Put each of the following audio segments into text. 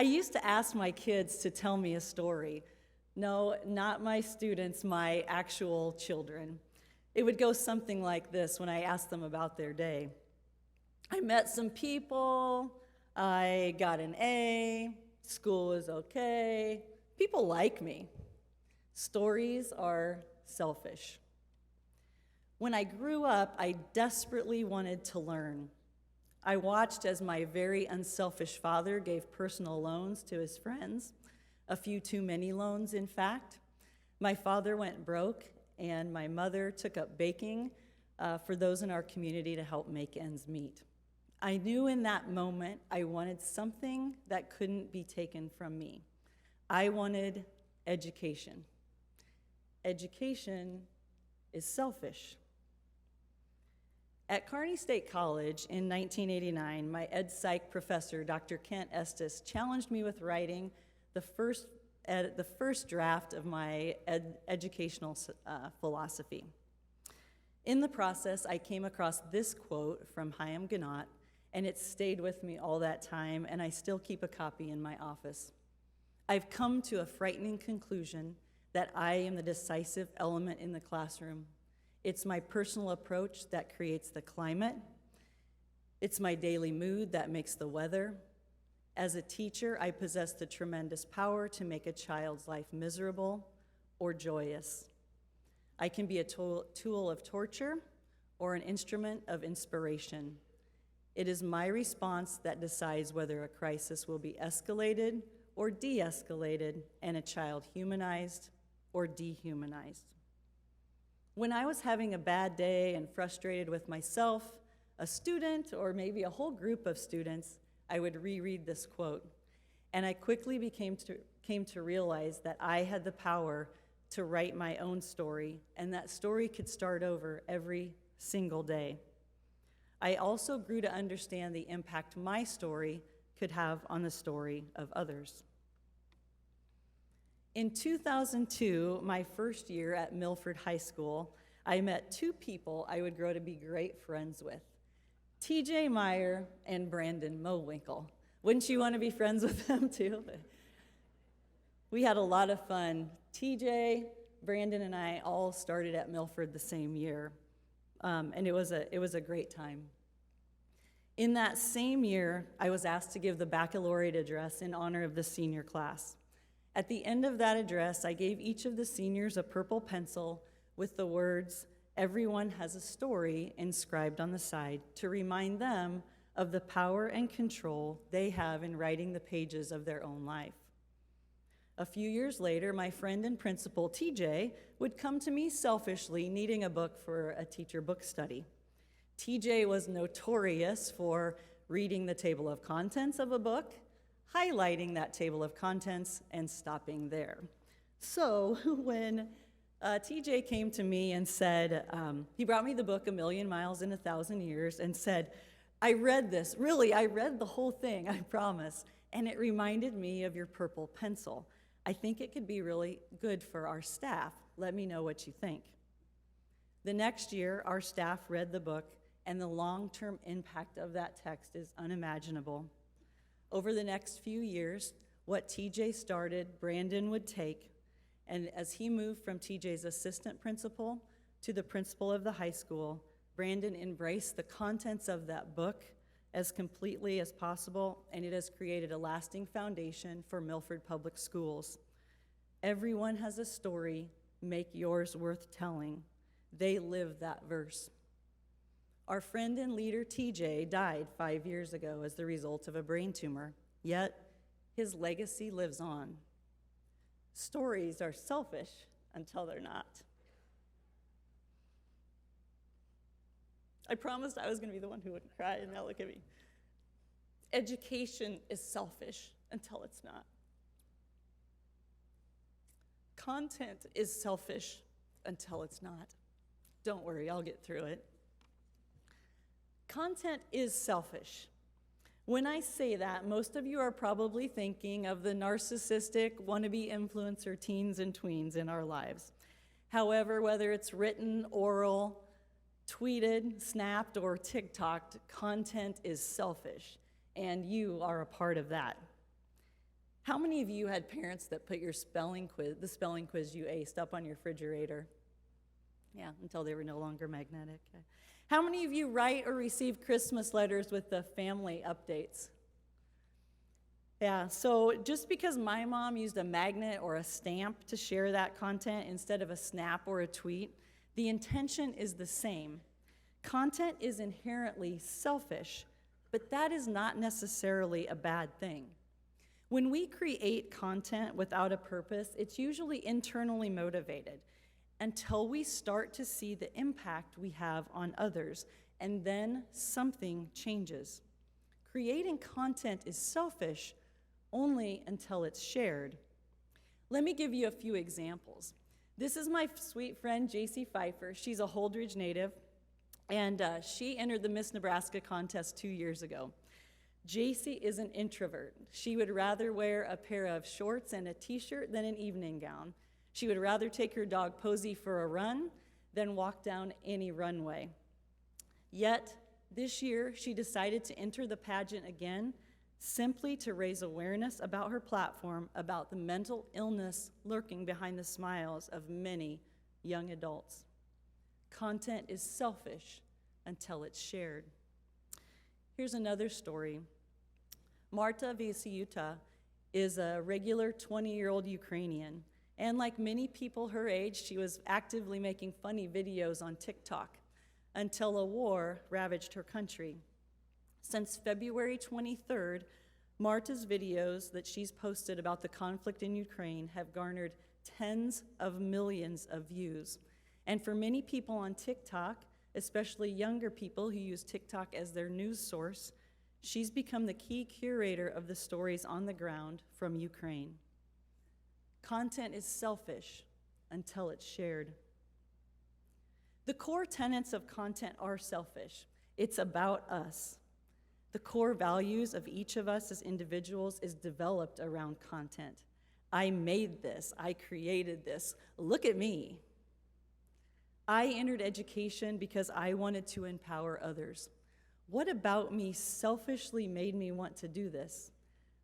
I used to ask my kids to tell me a story. No, not my students, my actual children. It would go something like this when I asked them about their day. I met some people, I got an A, school was okay, people like me. Stories are selfish. When I grew up, I desperately wanted to learn. I watched as my very unselfish father gave personal loans to his friends, a few too many loans, in fact. My father went broke, and my mother took up baking for those in our community to help make ends meet. I knew in that moment I wanted something that couldn't be taken from me. I wanted education. Education is selfish. At Kearney State College in 1989, my ed psych professor, Dr. Kent Estes, challenged me with writing the first draft of my educational philosophy. In the process, I came across this quote from Chaim Ganot, and it stayed with me all that time, and I still keep a copy in my office. I've come to a frightening conclusion that I am the decisive element in the classroom. It's my personal approach that creates the climate. It's my daily mood that makes the weather. As a teacher, I possess the tremendous power to make a child's life miserable or joyous. I can be a tool of torture or an instrument of inspiration. It is my response that decides whether a crisis will be escalated or de-escalated and a child humanized or dehumanized. When I was having a bad day and frustrated with myself, a student, or maybe a whole group of students, I would reread this quote. And I quickly came to realize that I had the power to write my own story, and that story could start over every single day. I also grew to understand the impact my story could have on the story of others. In 2002, my first year at Milford High School, I met two people I would grow to be great friends with, TJ Meyer and Brandon Mowinkle. Wouldn't you want to be friends with them too? We had a lot of fun. TJ, Brandon, and I all started at Milford the same year, and it was a great time. In that same year, I was asked to give the baccalaureate address in honor of the senior class. At the end of that address, I gave each of the seniors a purple pencil with the words, "Everyone has a story," inscribed on the side to remind them of the power and control they have in writing the pages of their own life. A few years later, my friend and principal, TJ, would come to me selfishly needing a book for a teacher book study. TJ was notorious for reading the table of contents of a book, highlighting that table of contents, and stopping there. So when TJ came to me and said, he brought me the book A Million Miles in 1,000 Years and said, "I read this, really, I read the whole thing, I promise, and it reminded me of your purple pencil. I think it could be really good for our staff. Let me know what you think." The next year, our staff read the book, and the long-term impact of that text is unimaginable. Over the next few years, what TJ started, Brandon would take, and as he moved from TJ's assistant principal to the principal of the high school, Brandon embraced the contents of that book as completely as possible, and it has created a lasting foundation for Milford Public Schools. Everyone has a story, make yours worth telling. They live that verse. Our friend and leader TJ died 5 years ago as the result of a brain tumor, yet his legacy lives on. Stories are selfish until they're not. I promised I was going to be the one who wouldn't cry, and now look at me. Education is selfish until it's not. Content is selfish until it's not. Don't worry, I'll get through it. Content is selfish. When I say that, most of you are probably thinking of the narcissistic, wannabe influencer teens and tweens in our lives. However, whether it's written, oral, tweeted, snapped, or TikToked, content is selfish, and you are a part of that. How many of you had parents that put your spelling quiz, the spelling quiz you aced, up on your refrigerator? Yeah, until they were no longer magnetic. How many of you write or receive Christmas letters with the family updates? Yeah, so just because my mom used a magnet or a stamp to share that content instead of a snap or a tweet, the intention is the same. Content is inherently selfish, but that is not necessarily a bad thing. When we create content without a purpose, it's usually internally motivated until we start to see the impact we have on others, and then something changes. Creating content is selfish only until it's shared. Let me give you a few examples. This is my sweet friend, JC Pfeiffer. She's a Holdridge native, and she entered the Miss Nebraska contest 2 years ago. JC is an introvert. She would rather wear a pair of shorts and a t-shirt than an evening gown. She would rather take her dog Posey for a run than walk down any runway. Yet, this year, she decided to enter the pageant again simply to raise awareness about her platform, about the mental illness lurking behind the smiles of many young adults. Content is selfish until it's shared. Here's another story. Marta Vysyuta is a regular 20-year-old Ukrainian, and like many people her age, she was actively making funny videos on TikTok until a war ravaged her country. Since February 23rd, Marta's videos that she's posted about the conflict in Ukraine have garnered tens of millions of views. And for many people on TikTok, especially younger people who use TikTok as their news source, she's become the key curator of the stories on the ground from Ukraine. Content is selfish until it's shared. The core tenets of content are selfish. It's about us. The core values of each of us as individuals is developed around content. I made this. I created this. Look at me. I entered education because I wanted to empower others. What about me selfishly made me want to do this?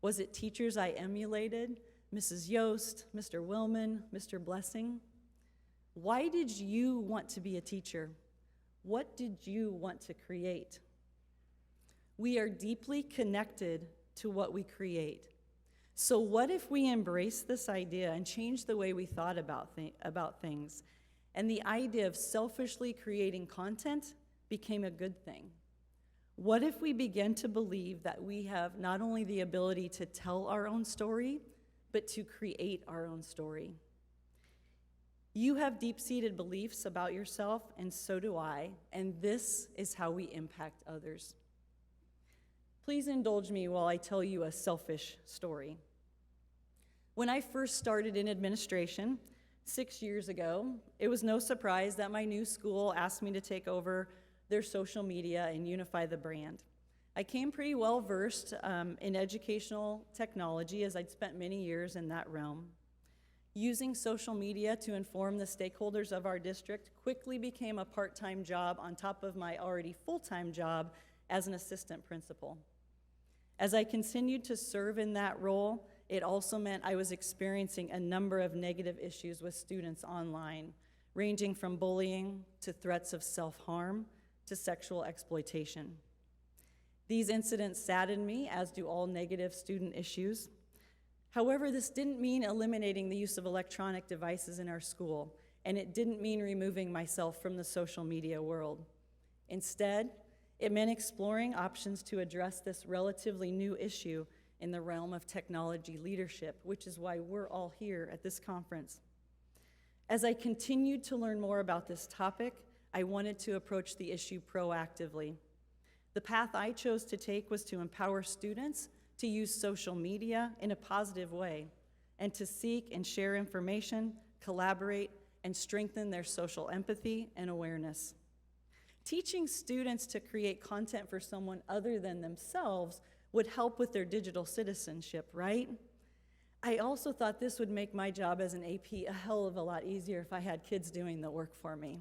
Was it teachers I emulated? Mrs. Yost, Mr. Willman, Mr. Blessing? Why did you want to be a teacher? What did you want to create? We are deeply connected to what we create. So what if we embrace this idea and change the way we thought about things, and the idea of selfishly creating content became a good thing? What if we begin to believe that we have not only the ability to tell our own story, but to create our own story? You have deep-seated beliefs about yourself, and so do I, and this is how we impact others. Please indulge me while I tell you a selfish story. When I first started in administration 6 years ago, it was no surprise that my new school asked me to take over their social media and unify the brand. I came pretty well versed in educational technology, as I'd spent many years in that realm. Using social media to inform the stakeholders of our district quickly became a part-time job on top of my already full-time job as an assistant principal. As I continued to serve in that role, it also meant I was experiencing a number of negative issues with students online, ranging from bullying to threats of self-harm to sexual exploitation. These incidents saddened me, as do all negative student issues. However, this didn't mean eliminating the use of electronic devices in our school, and it didn't mean removing myself from the social media world. Instead, it meant exploring options to address this relatively new issue in the realm of technology leadership, which is why we're all here at this conference. As I continued to learn more about this topic, I wanted to approach the issue proactively. The path I chose to take was to empower students to use social media in a positive way, and to seek and share information, collaborate, and strengthen their social empathy and awareness. Teaching students to create content for someone other than themselves would help with their digital citizenship, right? I also thought this would make my job as an AP a hell of a lot easier if I had kids doing the work for me.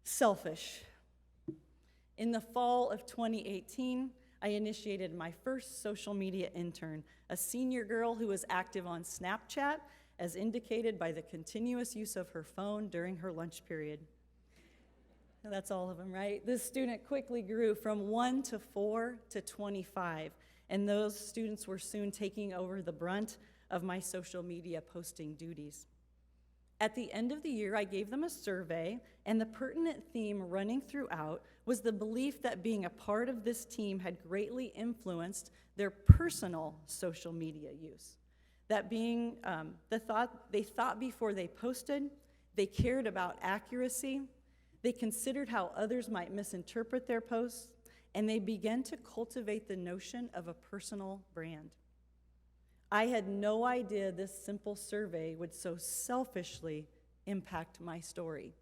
Selfish. In the fall of 2018, I initiated my first social media intern, a senior girl who was active on Snapchat, as indicated by the continuous use of her phone during her lunch period. That's all of them, right? This student quickly grew from 1 to 4 to 25, and those students were soon taking over the brunt of my social media posting duties. At the end of the year, I gave them a survey, and the pertinent theme running throughout was the belief that being a part of this team had greatly influenced their personal social media use. That being they thought before they posted, they cared about accuracy, they considered how others might misinterpret their posts, and they began to cultivate the notion of a personal brand. I had no idea this simple survey would so selfishly impact my story.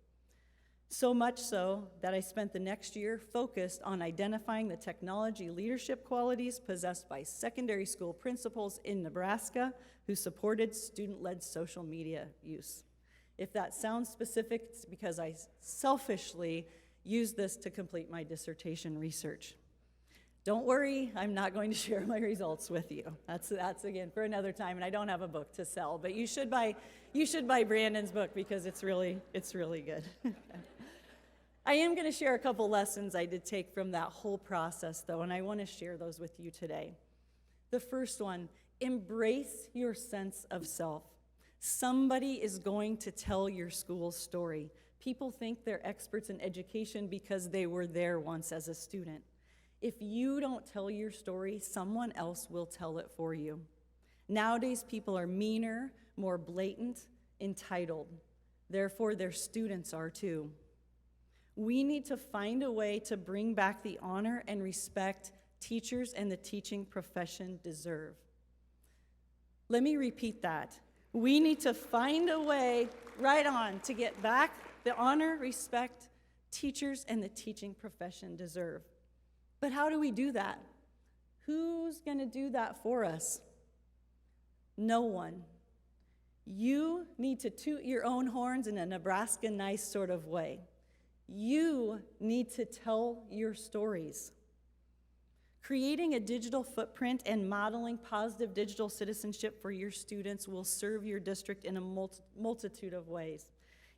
So much so that I spent the next year focused on identifying the technology leadership qualities possessed by secondary school principals in Nebraska who supported student-led social media use. If that sounds specific, it's because I selfishly used this to complete my dissertation research. Don't worry, I'm not going to share my results with you. That's again for another time, and I don't have a book to sell, but you should buy Brandon's book because it's really good. I am going to share a couple lessons I did take from that whole process, though, and I want to share those with you today. The first one, embrace your sense of self. Somebody is going to tell your school's story. People think they're experts in education because they were there once as a student. If you don't tell your story, someone else will tell it for you. Nowadays, people are meaner, more blatant, entitled. Therefore, their students are too. We need to find a way to bring back the honor and respect teachers and the teaching profession deserve. Let me repeat that. We need to find a way, right on, to get back the honor, respect teachers and the teaching profession deserve. But how do we do that? Who's going to do that for us? No one. You need to toot your own horns in a Nebraska nice sort of way. You need to tell your stories. Creating a digital footprint and modeling positive digital citizenship for your students will serve your district in a multitude of ways,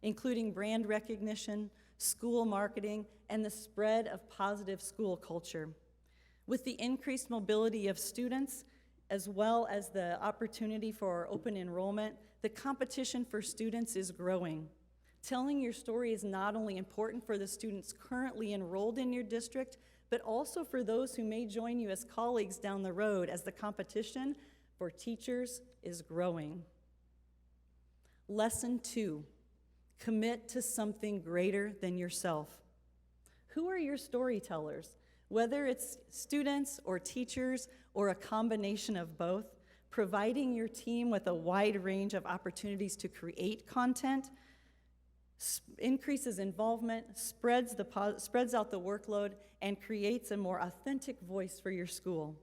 including brand recognition, school marketing, and the spread of positive school culture. With the increased mobility of students, as well as the opportunity for open enrollment, the competition for students is growing. Telling your story is not only important for the students currently enrolled in your district, but also for those who may join you as colleagues down the road as the competition for teachers is growing. Lesson 2, commit to something greater than yourself. Who are your storytellers? Whether it's students or teachers or a combination of both, providing your team with a wide range of opportunities to create content increases involvement, spreads out the workload, and creates a more authentic voice for your school.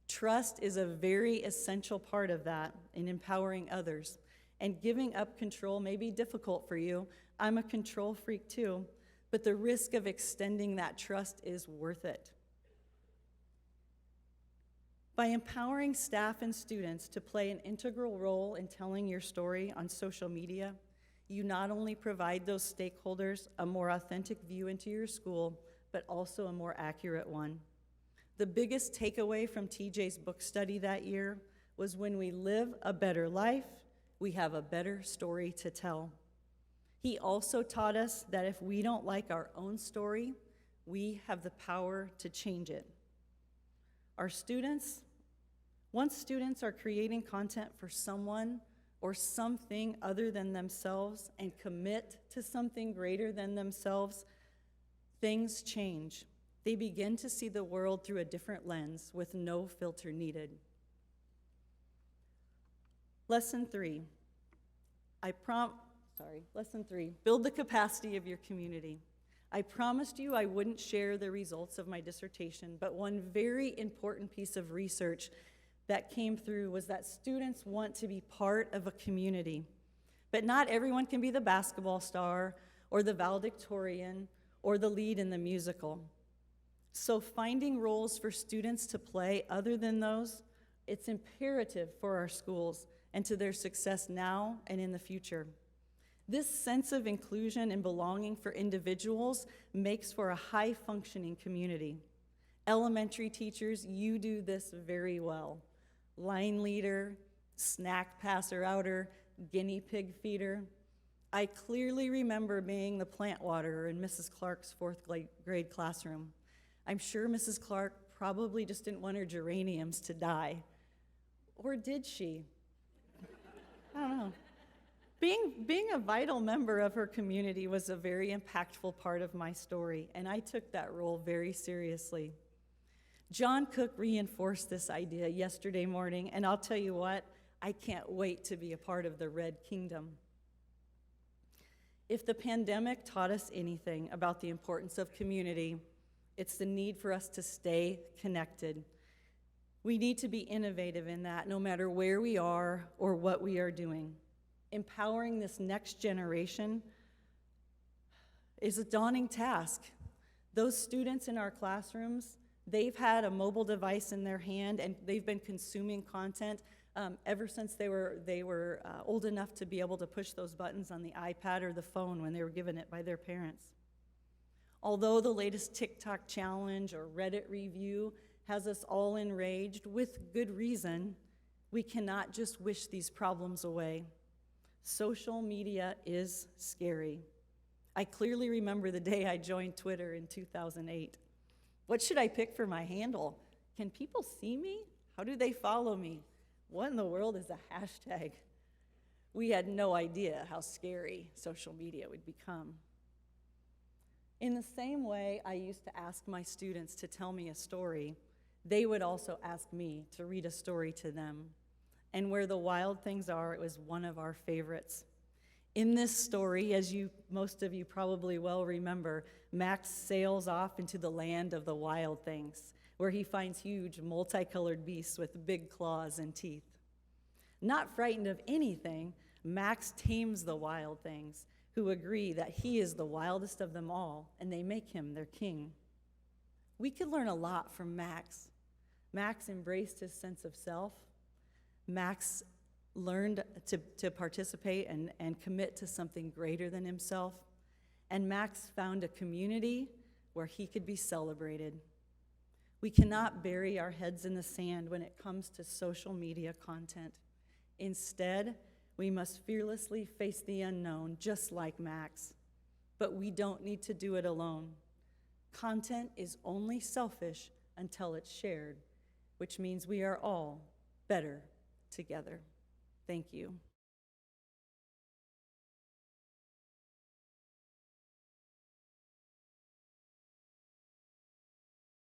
Trust is a very essential part of that in empowering others. And giving up control may be difficult for you. I'm a control freak too, but the risk of extending that trust is worth it. By empowering staff and students to play an integral role in telling your story on social media, you not only provide those stakeholders a more authentic view into your school, but also a more accurate one. The biggest takeaway from TJ's book study that year was when we live a better life, we have a better story to tell. He also taught us that if we don't like our own story, we have the power to change it. Once students are creating content for someone or something other than themselves and commit to something greater than themselves, things change. They begin to see the world through a different lens with no filter needed. Lesson 3, build the capacity of your community. I promised you I wouldn't share the results of my dissertation, but one very important piece of research that came through was that students want to be part of a community. But not everyone can be the basketball star or the valedictorian or the lead in the musical. So finding roles for students to play other than those, it's imperative for our schools and to their success now and in the future. This sense of inclusion and belonging for individuals makes for a high-functioning community. Elementary teachers, you do this very well. Line leader, snack passer outer, guinea pig feeder. I clearly remember being the plant waterer in Mrs. Clark's fourth grade classroom. I'm sure Mrs. Clark probably just didn't want her geraniums to die. Or did she? I don't know. Being a vital member of her community was a very impactful part of my story, and I took that role very seriously. John Cook reinforced this idea yesterday morning, and I'll tell you what, I can't wait to be a part of the Red Kingdom. If the pandemic taught us anything about the importance of community, it's the need for us to stay connected. We need to be innovative in that, no matter where we are or what we are doing. Empowering this next generation is a daunting task. Those students in our classrooms, they've had a mobile device in their hand and they've been consuming content ever since they were old enough to be able to push those buttons on the iPad or the phone when they were given it by their parents. Although the latest TikTok challenge or Reddit review has us all enraged, with good reason, we cannot just wish these problems away. Social media is scary. I clearly remember the day I joined Twitter in 2008. What should I pick for my handle? Can people see me? How do they follow me? What in the world is a hashtag? We had no idea how scary social media would become. In the same way I used to ask my students to tell me a story, they would also ask me to read a story to them. And Where the Wild Things Are, it was one of our favorites. In this story, as most of you probably well remember, Max sails off into the land of the wild things, where he finds huge multicolored beasts with big claws and teeth. Not frightened of anything, Max tames the wild things, who agree that he is the wildest of them all, and they make him their king. We could learn a lot from Max. Max embraced his sense of self. Max learned to participate and commit to something greater than himself. And Max found a community where he could be celebrated. We cannot bury our heads in the sand when it comes to social media content. Instead, we must fearlessly face the unknown, just like Max. But we don't need to do it alone. Content is only selfish until it's shared, which means we are all better together. Thank you.